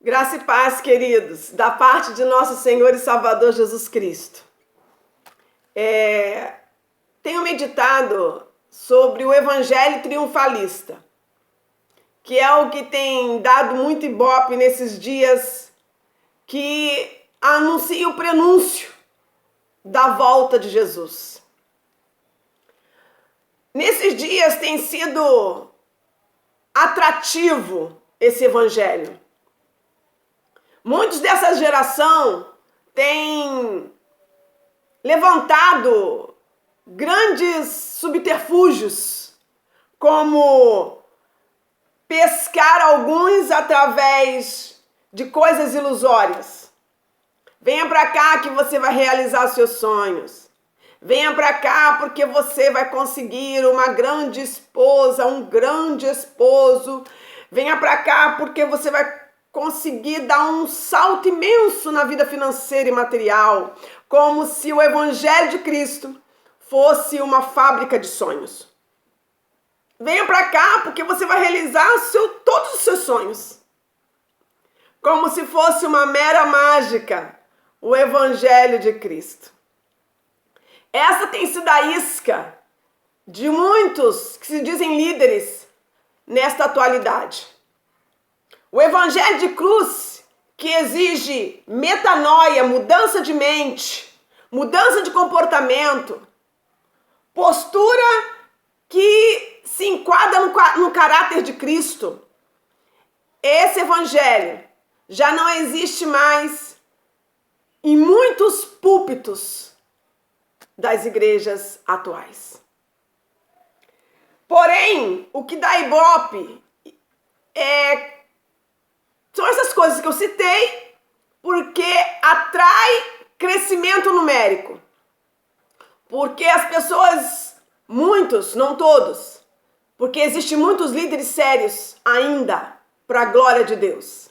Graça e paz, queridos, da parte de nosso Senhor e Salvador Jesus Cristo. Tenho meditado sobre o Evangelho triunfalista, que é o que tem dado muito ibope nesses dias, que anuncia o prenúncio da volta de Jesus. Nesses dias tem sido atrativo esse Evangelho. Muitos dessa geração têm levantado grandes subterfúgios, como pescar alguns através de coisas ilusórias. Venha para cá que você vai realizar seus sonhos. Venha para cá porque você vai conseguir uma grande esposa, um grande esposo. Venha para cá porque você vai conseguir dar um salto imenso na vida financeira e material, como se o Evangelho de Cristo fosse uma fábrica de sonhos. Venha para cá porque você vai realizar todos os seus sonhos, como se fosse uma mera mágica, o Evangelho de Cristo. Essa tem sido a isca de muitos que se dizem líderes nesta atualidade. O Evangelho de cruz, que exige metanoia, mudança de mente, mudança de comportamento, postura que se enquadra no caráter de Cristo. Esse Evangelho já não existe mais em muitos púlpitos das igrejas atuais. Porém, o que dá ibope são essas coisas que eu citei, porque atrai crescimento numérico. Porque as pessoas, muitos, não todos, porque existem muitos líderes sérios ainda para a glória de Deus.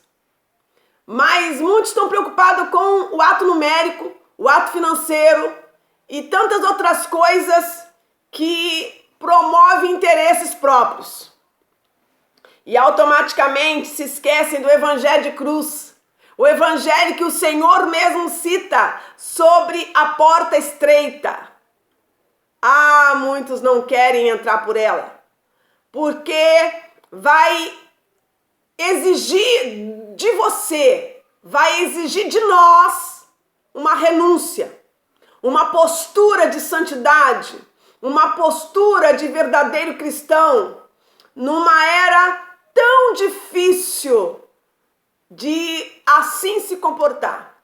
Mas muitos estão preocupados com o ato numérico, o ato financeiro e tantas outras coisas que promovem interesses próprios. E automaticamente se esquecem do Evangelho de cruz, o Evangelho que o Senhor mesmo cita sobre a porta estreita. Muitos não querem entrar por ela, porque vai exigir de você, vai exigir de nós uma renúncia, uma postura de santidade, uma postura de verdadeiro cristão, numa era tão difícil de assim se comportar.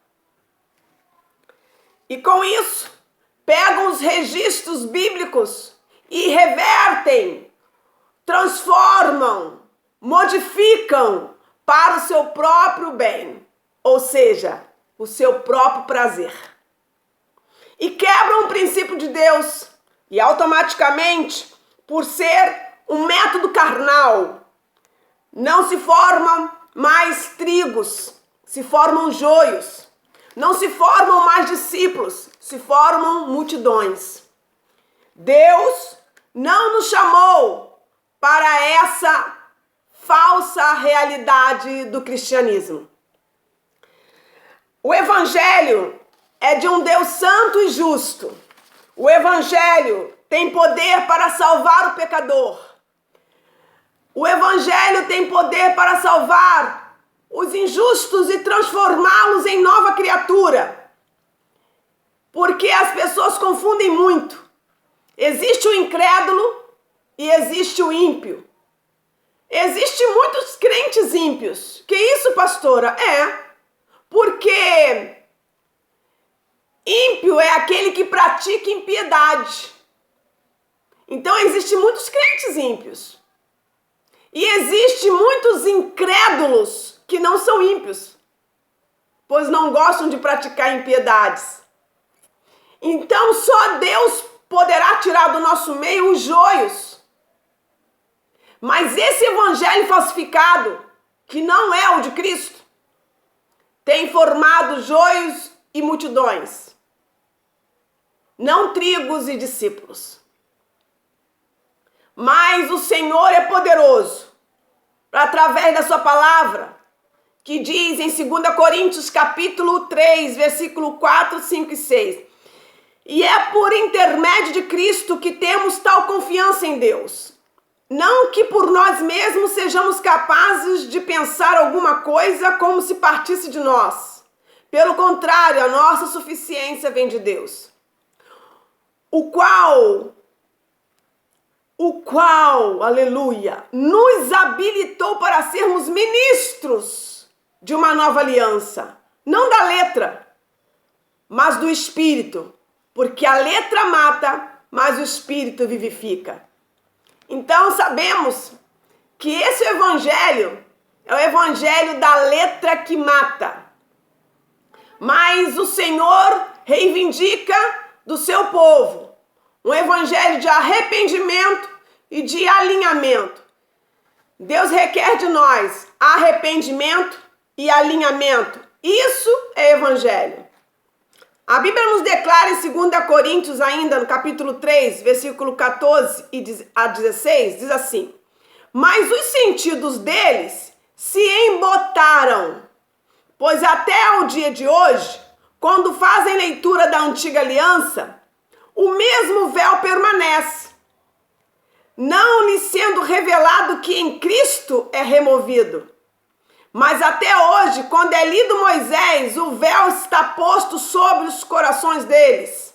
E com isso, pegam os registros bíblicos e revertem, transformam, modificam para o seu próprio bem, ou seja, o seu próprio prazer. E quebram o princípio de Deus e automaticamente, por ser um método carnal, não se formam mais trigos, se formam joios. Não se formam mais discípulos, se formam multidões. Deus não nos chamou para essa falsa realidade do cristianismo. O Evangelho é de um Deus santo e justo. O Evangelho tem poder para salvar o pecador. O Evangelho tem poder para salvar os injustos e transformá-los em nova criatura. Porque as pessoas confundem muito. Existe o incrédulo e existe o ímpio. Existem muitos crentes ímpios. Que isso, pastora? Porque ímpio é aquele que pratica impiedade. Então existem muitos crentes ímpios. E existem muitos incrédulos que não são ímpios, pois não gostam de praticar impiedades. Então só Deus poderá tirar do nosso meio os joios. Mas esse evangelho falsificado, que não é o de Cristo, tem formado joios e multidões, não trigos e discípulos. Mas o Senhor é poderoso para, através da sua palavra, que diz em 2 Coríntios capítulo 3, versículo 4, 5 e 6. E é por intermédio de Cristo que temos tal confiança em Deus. Não que por nós mesmos sejamos capazes de pensar alguma coisa como se partisse de nós. Pelo contrário, a nossa suficiência vem de Deus. O qual, aleluia, nos habilitou para sermos ministros de uma nova aliança. Não da letra, mas do Espírito. Porque a letra mata, mas o Espírito vivifica. Então sabemos que esse evangelho é o evangelho da letra que mata. Mas o Senhor reivindica do seu povo um evangelho de arrependimento e de alinhamento. Deus requer de nós arrependimento e alinhamento. Isso é evangelho. A Bíblia nos declara em 2 Coríntios, ainda no capítulo 3, versículo 14 a 16, diz assim: mas os sentidos deles se embotaram, pois até o dia de hoje, quando fazem leitura da antiga aliança, o mesmo véu permanece, não lhe sendo revelado que em Cristo é removido. Mas até hoje, quando é lido Moisés, o véu está posto sobre os corações deles.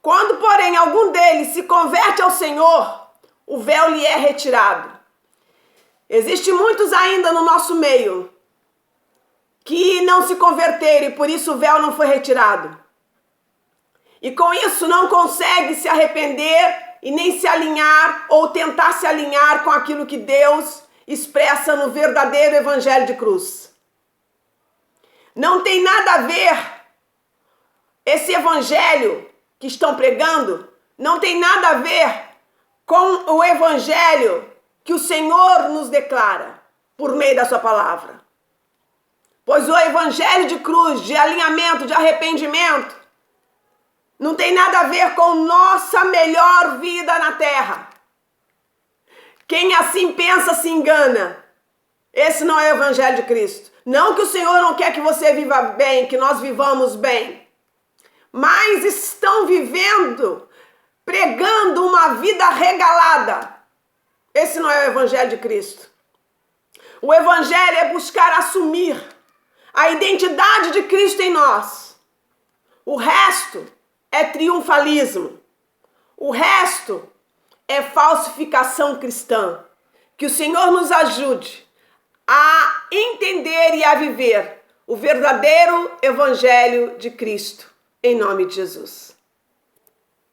Quando, porém, algum deles se converte ao Senhor, o véu lhe é retirado. Existem muitos ainda no nosso meio que não se converteram e por isso o véu não foi retirado. E com isso não consegue se arrepender e nem se alinhar ou tentar se alinhar com aquilo que Deus expressa no verdadeiro evangelho de cruz. Não tem nada a ver esse evangelho que estão pregando, não tem nada a ver com o evangelho que o Senhor nos declara por meio da sua palavra. Pois o evangelho de cruz, de alinhamento, de arrependimento, não tem nada a ver com nossa melhor vida na terra. Quem assim pensa se engana. Esse não é o evangelho de Cristo. Não que o Senhor não quer que você viva bem, que nós vivamos bem. Mas estão vivendo, pregando uma vida regalada. Esse não é o evangelho de Cristo. O evangelho é buscar assumir a identidade de Cristo em nós. O resto é triunfalismo. O resto é falsificação cristã. Que o Senhor nos ajude a entender e a viver o verdadeiro evangelho de Cristo. Em nome de Jesus.